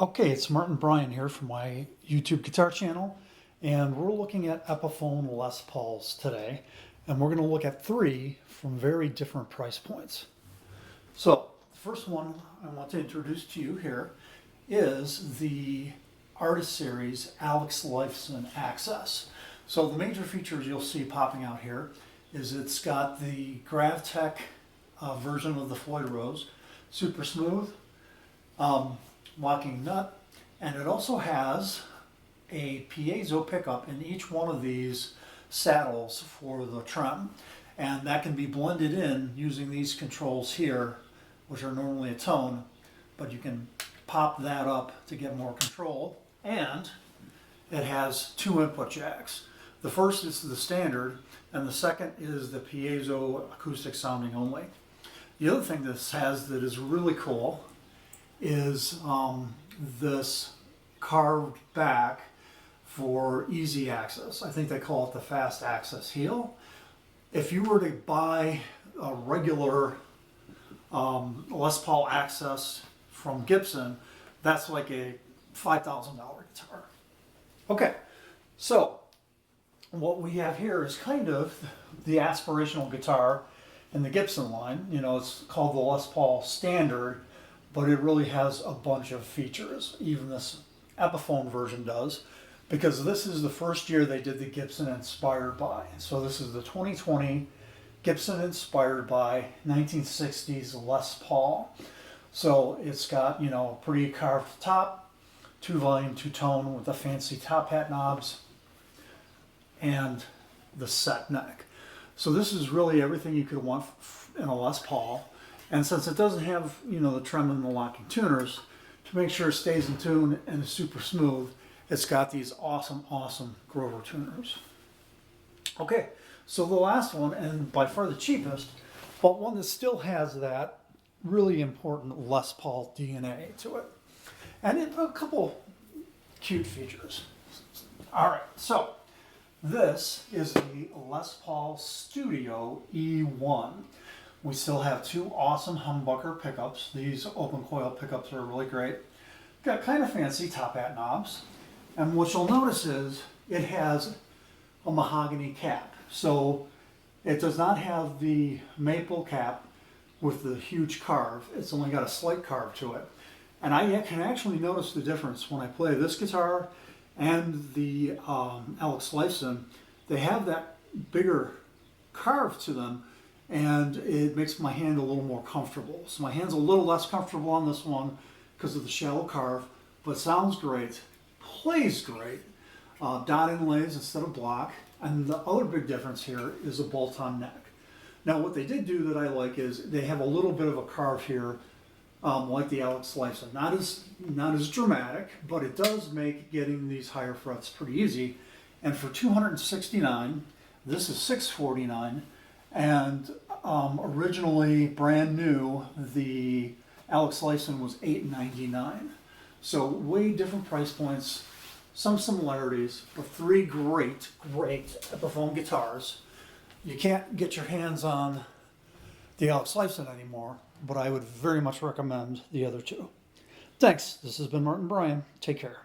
Okay, it's Martin Bryan here from my YouTube guitar channel, and we're looking at Epiphone Les Pauls today, and we're going to look at three from very different price points. So, the first one I want to introduce to you here is the Artist Series Alex Lifeson Axcess. So the major features you'll see popping out here is it's got the GravTech version of the Floyd Rose, super smooth, locking nut, and it also has a piezo pickup in each one of these saddles for the trem, and that can be blended in using these controls here, which are normally a tone, but you can pop that up to get more control. And it has two input jacks. The first is the standard, and the second is the piezo acoustic sounding only. The other thing this has that is really cool is this carved back for easy access. I think they call it the fast access heel. If you were to buy a regular Les Paul Axcess from Gibson, that's like a $5,000 guitar. Okay, so what we have here is kind of the aspirational guitar in the Gibson line. You know, it's called the Les Paul Standard, but it really has a bunch of features. Even this Epiphone version does, because this is the first year they did the Gibson Inspired By. So this is the 2020 Gibson Inspired By 1960s Les Paul. So it's got, you know, a pretty carved top, 2-volume, 2-tone with the fancy top hat knobs, and the set neck. So this is really everything you could want in a Les Paul. And since it doesn't have, you know, the trem and the locking tuners, to make sure it stays in tune and is super smooth, it's got these awesome Grover tuners. Okay, so the last one, and by far the cheapest, but one that still has that really important Les Paul DNA to it. And a couple cute features. All right, so this is the Les Paul Studio E1. We still have two awesome humbucker pickups. These open coil pickups are really great. Got kind of fancy top hat knobs. And what you'll notice is it has a mahogany cap. So it does not have the maple cap with the huge carve. It's only got a slight carve to it. And I can actually notice the difference when I play this guitar and the Alex Lifeson. They have that bigger carve to them, and it makes my hand a little more comfortable. So my hand's a little less comfortable on this one because of the shallow carve, but sounds great, plays great. Dot inlays instead of block. And the other big difference here is a bolt-on neck. Now what they did do that I like is they have a little bit of a carve here, like the Alex Lifeson. Not as dramatic, but it does make getting these higher frets pretty easy. And for $269, this is $649. And originally brand new, the Alex Lifeson was $899. So way different price points, some similarities, but three great Epiphone guitars. You can't get your hands on the Alex Lifeson anymore, but I would very much recommend the other two. Thanks. This has been Martin Bryan. Take care.